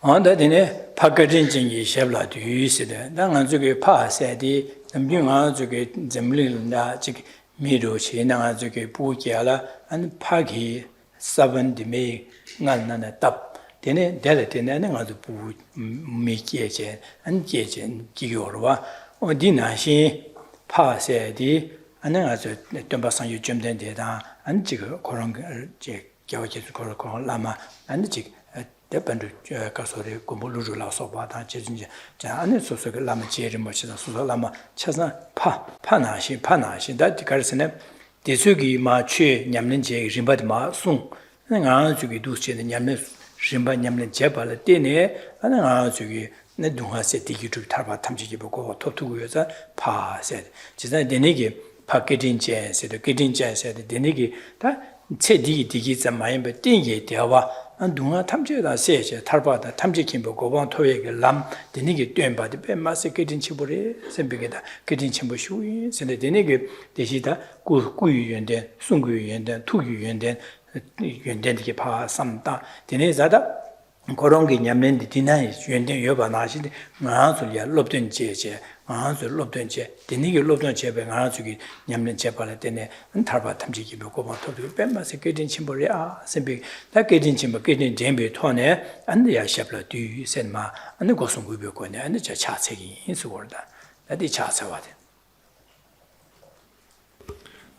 S2: Onda dine pakajin jingi shebla du yiside da nga zuge pa se di nambi nga zuge zemlin da jik miru chi nga zuge bu gyala an pagi saban di me ngal na tap dine dele dine nga zu bu mi gyeje an gyeje giyorwa o di na shi pa se di an nga zu domba sang yu jumden de da an jik korong je gyaje korong lama an jik 대반도 가서리 공부를 라서 봐다 제진지 자 안에 소소가 라마 제리 뭐시다 소소 라마 차사 파나시 다 가르스네 대수기 마취 냠는 제 림바드 마숭 내가 저기 두시는 냠는 림바 냠는 제발 때네 하나 저기 내 동화세 디기주 타바 탐지기 보고 토투고여서 파세 지난 되네게 파케팅 제세도 게팅 제세도 되네게 다 체디 디기 잠마임베 띵게 되와 동화 탐지다 세제 탈바다 탐지킨 보고 본 토에게 람 되니게 뜀바디 뱀마세 게진 치보레 셈비게다 게진 치보 슈이 센데 되니게 대시다 구유연된 순구유연된 투유연된 연된게 파 삼다 되네자다 그런 게 냠는데 디나이 연된 여바 나시데 마한소리야 롭된 제제 마한소 롭된 제 되니게 롭된 제배 나주기 냠는 제발에 되네 탈바 탐지기 보고 본 토도 뱀마세 게진 치보레 셈비 다 게진 치보 게진 잼비 토네 안데야 샤블라 뒤 센마 안데 고송구 벽고네 안데 저 차책이 인수월다 나디 차차와데.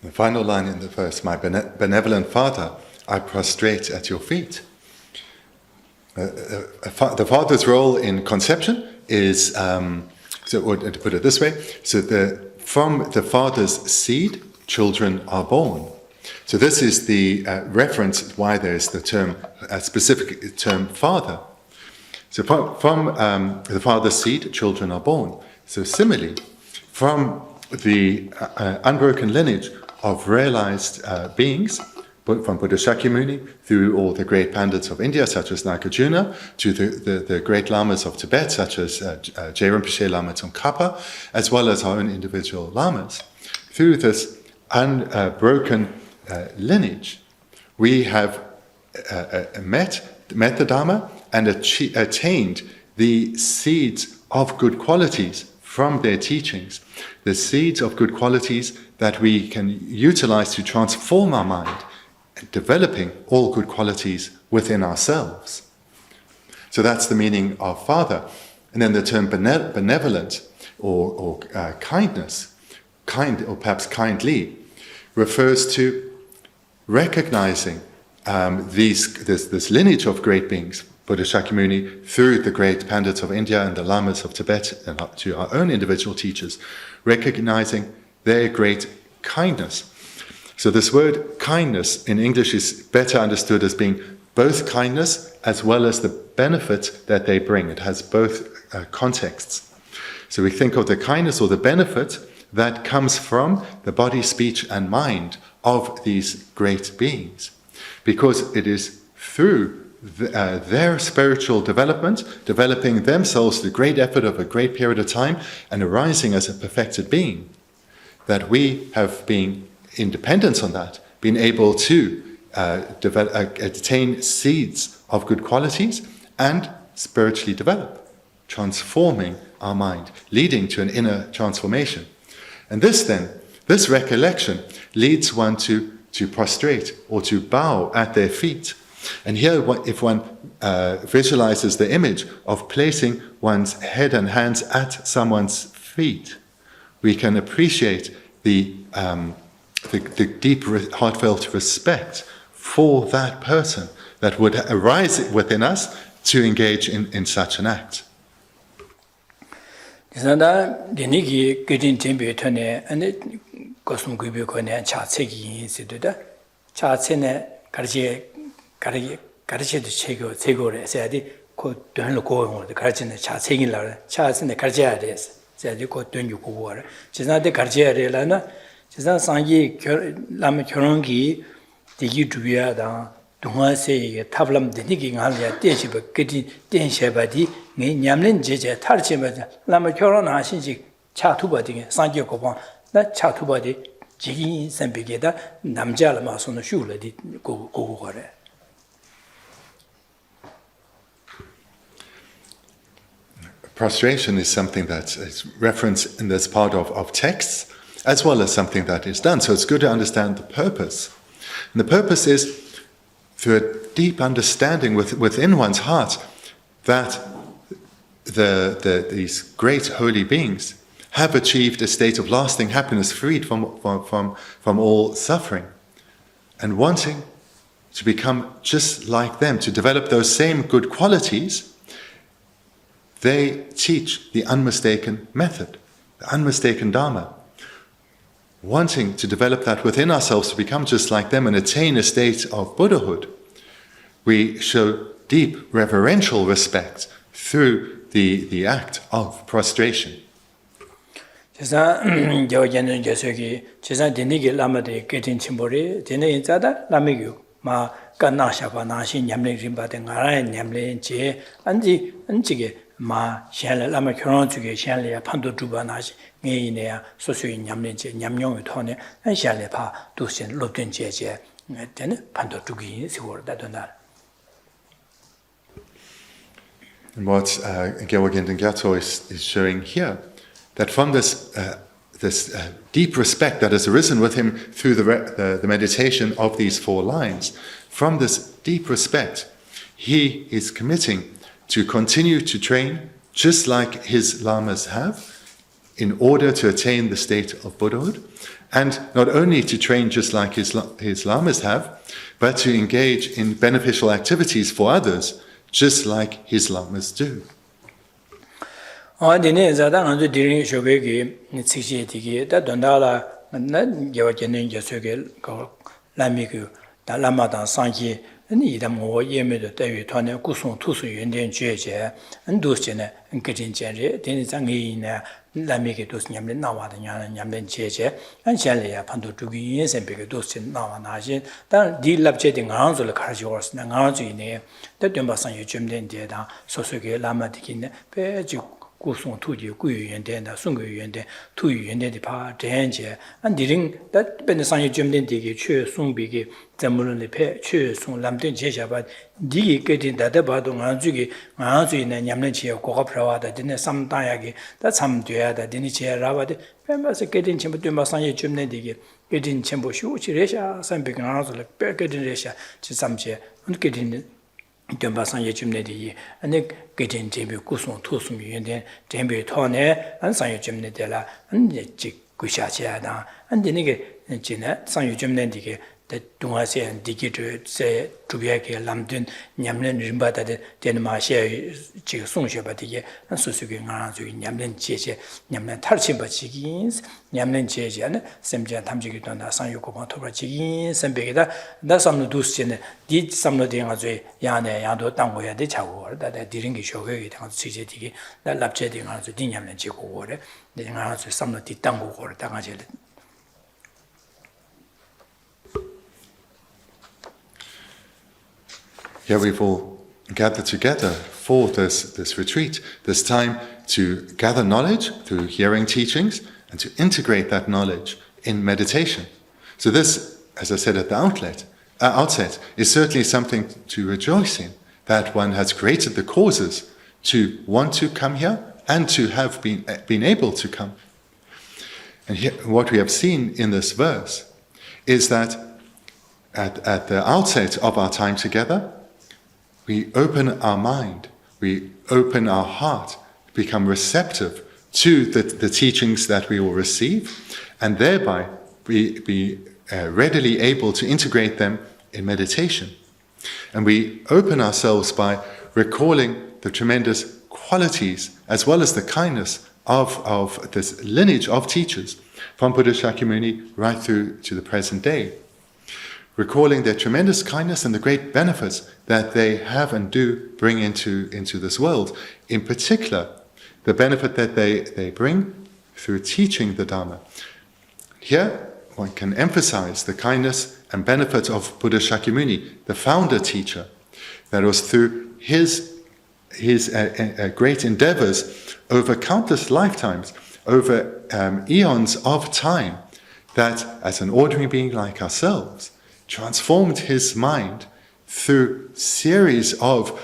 S1: The final line in the verse, my benevolent Father, I prostrate at your feet. The father's role in conception is, or to put it this way, so from the father's seed, children are born. So this is the reference why there is the term, a specific term, father. So from the father's seed, children are born. So similarly, from the unbroken lineage of realized beings, from Buddha Shakyamuni through all the great pandits of India, such as Nagarjuna, to the great lamas of Tibet, such as Je Rinpoche Lama Tsongkhapa, as well as our own individual lamas. Through this unbroken lineage, we have met the Dharma and attained the seeds of good qualities from their teachings, the seeds of good qualities that we can utilize to transform our mind, developing all good qualities within ourselves. So that's the meaning of father. And then the term benevolent or kindness, kind or perhaps kindly, refers to recognizing this lineage of great beings, Buddha Shakyamuni, through the great pandits of India and the lamas of Tibet, and up to our own individual teachers, recognizing their great kindness. So this word kindness in English is better understood as being both kindness as well as the benefit that they bring. It has both contexts. So we think of the kindness or the benefit that comes from the body, speech, and mind of these great beings, because it is through their spiritual development, developing themselves the great effort of a great period of time and arising as a perfected being, that we have been in dependence on that, been able to attain seeds of good qualities and spiritually develop, transforming our mind, leading to an inner transformation. And this recollection leads one to prostrate or to bow at their feet. And here, if one visualizes the image of placing one's head and hands at someone's feet, we can appreciate the deep, heartfelt respect for that person that would arise within us to engage in such an act.
S2: 지산 상기 라마 결혼기 디기 주야다 동화세에 탑람 되니기 알야 떼시버 그디 땡셔바디 네 냠는 제제 탈치마 라마 결혼하신지 차투바딩에 상계고방 나 차투바디 지기 선비게다 남자를 마서는 슈르디 고고거래.
S1: Prostration is something that is referenced in this part of texts, as well as something that is done. So it's good to understand the purpose. And the purpose is through a deep understanding within one's heart that these great holy beings have achieved a state of lasting happiness, freed from all suffering, and wanting to become just like them, to develop those same good qualities. They teach the unmistaken method, the unmistaken Dharma. Wanting to develop that within ourselves to become just like them and attain a state of Buddhahood, we show deep reverential respect through the act of prostration.
S2: 제가 Gendün Gyatso기 제가 Bendigo 라마데 게tin 침보리 되네 인자다 라미교 마 간나샤바 나시 냠레 림바데 가라 냠레 제 안지게 마 샬라 라마 결혼 중에 샬리아 판도 두바나시 메이네야 소수이 냠렌제 냠용이 토네 샬레파 두신 롭된 제제 되네 판도 두기 세월다 도나.
S1: And what Gendün Gyatso is showing here, that from this deep respect that has arisen with him through the meditation of these 4 lines, from this deep respect, he is committing to continue to train just like his lamas have in order to attain the state of Buddhahood, and not only to train just like his lamas have, but to engage in beneficial activities for others just like his lamas do.
S2: 어디네 자당 아주 디링 쇼베기 닉시에디기 다 돈다라 난 여전히 저속에 라미그 달라마다 상기 이다 뭐 예매도 대위团의 구송 투수 연된 죄제 안도스네 은께진제리 되는 장이네 라미게 도스냠레 나와다 냠된 제제 안샬레야 판도 두기 인생베게 도스 나와나시 단 딜랍제딩 안솔 가르지오스나 안주이네 대된바상 요즘된 데다 소소게 라마디기네 배지 구송 투지 구유연된다 송구유연된 투유연된데 파 대행제 안디링 다 ben상 요즘된 데게 최 송비게 점물의 배 최송 남된 제샤바 디게 깨진다다 봐도 안주이네 냠는 지역 고갑라와다 되네 삼다야게 다 참돼야다 되니 제라와데 뱀바서 깨진 첨부 된바상 요즘된 데게 깨진 첨부 쇼치레샤 삼비게 안솔 깨진레샤 지삼제 깨진 된바상 예쯤내디 아니 깨진 제비 구송 투숨 유연된 제비 토네 안상 요즘내들라 안지 구샤지야다 안디니게 진짜 상 요즘내디게 동아시아 디기트세 주비하게 남든 냠는 림바다데 데르마시아 지금 송셔바디게 소수게 가나주 냠는 제제 냠는 탈침바지긴 냠는 제제는 샘자 탐지기 돈다 상요고방 토바지긴 샘베게다 나삼노 두스제네 디 삼노데가주 야네 야도 땅고야 돼 자고다 디링기 쇼게게 당아주 제제디게 날랍제딩아주 디냠는 제고고래 내가주 삼노 디 땅고고를 당아제.
S1: Here we've all gathered together for this retreat, this time to gather knowledge through hearing teachings and to integrate that knowledge in meditation. So this, as I said at the outset, is certainly something to rejoice in, that one has created the causes to want to come here and to have been able to come. And here, what we have seen in this verse is that at the outset of our time together, we open our mind, we open our heart, become receptive to the teachings that we will receive, and thereby be readily able to integrate them in meditation. And we open ourselves by recalling the tremendous qualities as well as the kindness of this lineage of teachers from Buddha Shakyamuni right through to the present day, recalling their tremendous kindness and the great benefits that they have and do bring into this world. In particular, the benefit that they bring through teaching the Dharma. Here, one can emphasize the kindness and benefit of Buddha Shakyamuni, the founder teacher, that was through his great endeavors over countless lifetimes over eons of time that, as an ordinary being like ourselves, transformed his mind through series of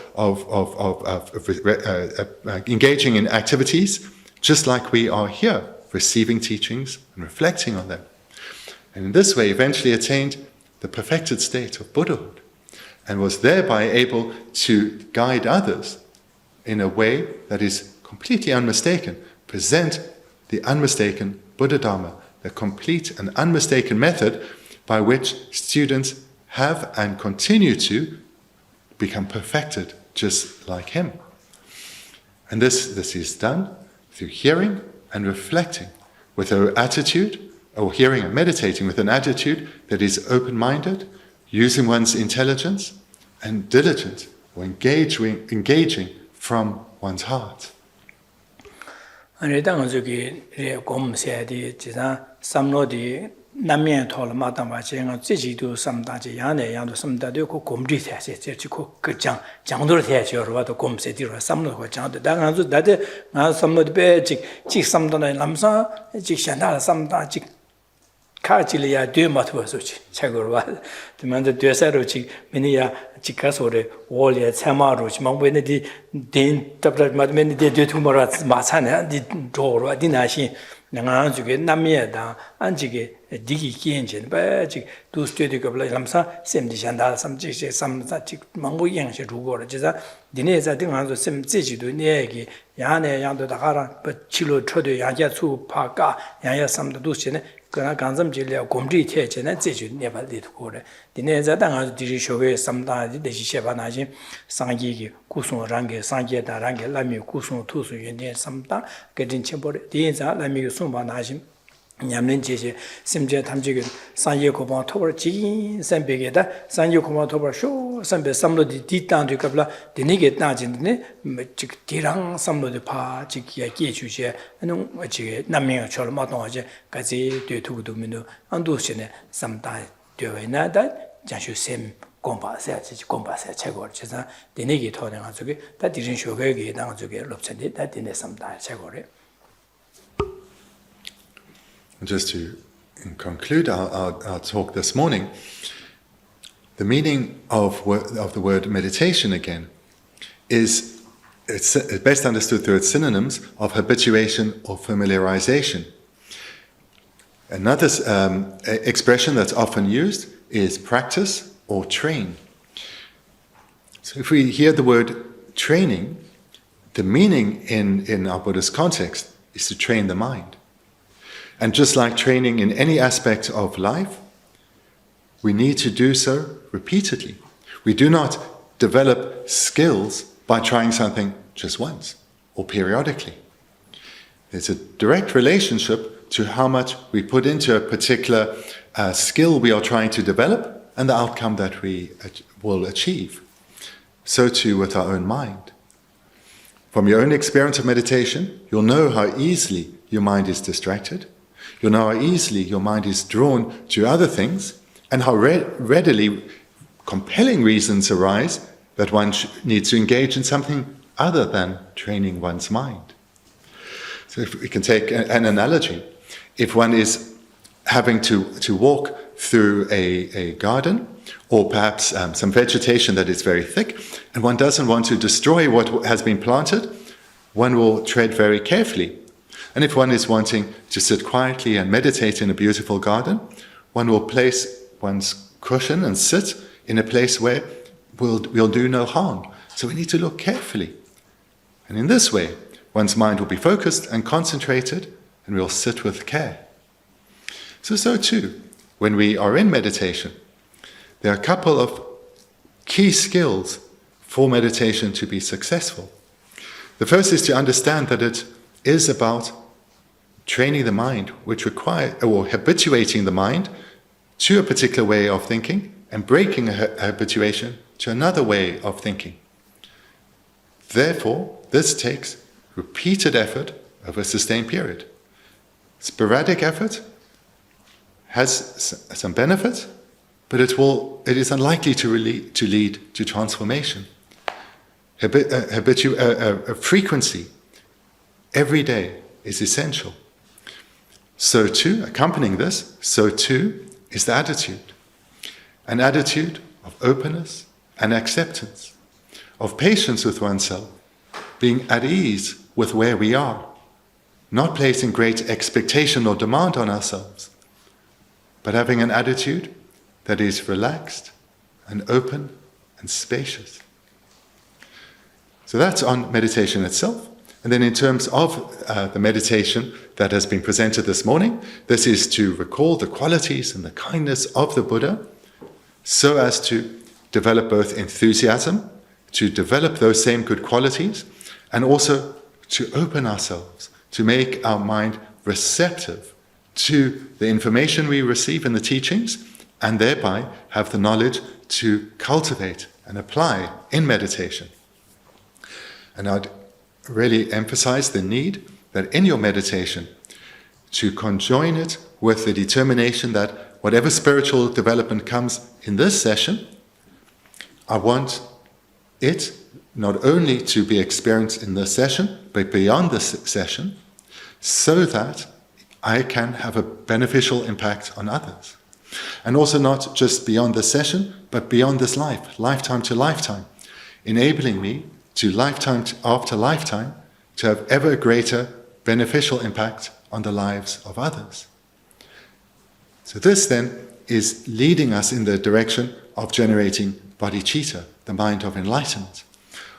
S1: engaging in activities, just like we are here, receiving teachings and reflecting on them. And in this way, eventually attained the perfected state of Buddhahood, and was thereby able to guide others in a way that is completely unmistaken, present the unmistaken Buddha Dharma, the complete and unmistaken method by which students have and continue to become perfected just like him. And this is done through hearing and reflecting with an attitude, or hearing and meditating with an attitude that is open-minded, using one's intelligence, and diligent, or engaging from one's heart.
S2: 아니 당저기 곰세디 지사 삼로디 남면 토를 마다마 제가 지지도 삼다지 야내 양도 삼다도 그 곰지 대세 제치고 그장 장도를 대야죠. 와도 곰세디로 삼로고 장도 당한주 나데 나 삼로디 베직 직 삼다나 남사 직 샤나 삼다 직 카질이야 되마트버서지 책으로 와 되면서 되서로 직 미니야 직가소래 월에 참아로지 망베네디 된 답답 맞면이 되투마라 마찬에 디 도로 디나시 내가 주게 남미에다 안지게 디기 기엔진 바직 두스테디가 블라 삼사 셈디산다 삼지세 삼사 직 망보 양시 루고를 지자 디네자 등한서 셈지지도 내기 야내 양도 다가라 치료 초도 야자수 파가 야야 삼도 두시네 그나 간섬질이야 곰지 태체는 제주 네발디도 고래 디네자 당아서 디리쇼게 삼다지 대시셰바나지 상기기 구송랑게 상계다랑게 라미 구송 투수 연대 삼다 그진 첨보래 디자 라미 송바나지 냠는 제제 심제 탐지게 상예고방 토벌 지 선배게다 상예고방 토벌 쇼 선배 삼로디 디탄도 갑라 디니게 따진네 즉 디랑 삼로디 파 지기야 기주제 아는 지게 남명을 마동하지 같이 되두고도 민도 안도시네 삼다 되어나다 자슈 셈 공바세 최고를 제가 디니게 토는 가지고 다 디진 쇼게게 당쪽에 롭천데 다 디네 삼다 최고를.
S1: Just to conclude our talk this morning, the meaning of the word meditation again it's best understood through its synonyms of habituation or familiarization. Another expression that's often used is practice or train. So if we hear the word training, the meaning in our Buddhist context is to train the mind. And just like training in any aspect of life, we need to do so repeatedly. We do not develop skills by trying something just once or periodically. There's a direct relationship to how much we put into a particular skill we are trying to develop and the outcome that we will achieve. So too with our own mind. From your own experience of meditation, you'll know how easily your mind is distracted. You'll know how easily your mind is drawn to other things and how readily compelling reasons arise that one needs to engage in something other than training one's mind. So if we can take an analogy, if one is having to walk through a garden or perhaps some vegetation that is very thick and one doesn't want to destroy what has been planted, one will tread very carefully. And if one is wanting to sit quietly and meditate in a beautiful garden, one will place one's cushion and sit in a place where will do no harm. So we need to look carefully. And in this way, one's mind will be focused and concentrated and will sit with care. So too, when we are in meditation, there are a couple of key skills for meditation to be successful. The first is to understand that it is about training the mind, which habituating the mind to a particular way of thinking and breaking a habituation to another way of thinking. Therefore, this takes repeated effort over a sustained period. Sporadic effort has some benefit, but it is unlikely to lead to transformation. A frequency every day is essential so too, accompanying this, so too is the attitude. An attitude of openness and acceptance, of patience with oneself, being at ease with where we are, not placing great expectation or demand on ourselves, but having an attitude that is relaxed and open and spacious. So that's on meditation itself. And then in terms of the meditation that has been presented this morning, this is to recall the qualities and the kindness of the Buddha so as to develop both enthusiasm, to develop those same good qualities, and also to open ourselves, to make our mind receptive to the information we receive in the teachings, and thereby have the knowledge to cultivate and apply in meditation. And I'd really emphasize the need that in your meditation to conjoin it with the determination that whatever spiritual development comes in this session, I want it not only to be experienced in this session, but beyond this session, so that I can have a beneficial impact on others. And also not just beyond this session, but beyond this life, lifetime to lifetime, enabling me to lifetime after lifetime to have ever greater beneficial impact on the lives of others. So this then is leading us in the direction of generating bodhicitta, the mind of enlightenment,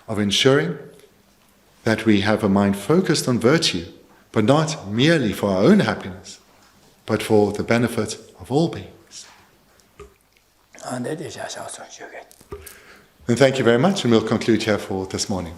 S1: of ensuring that we have a mind focused on virtue, but not merely for our own happiness, but for the benefit of all beings. And thank you very much, and we'll conclude here for this morning.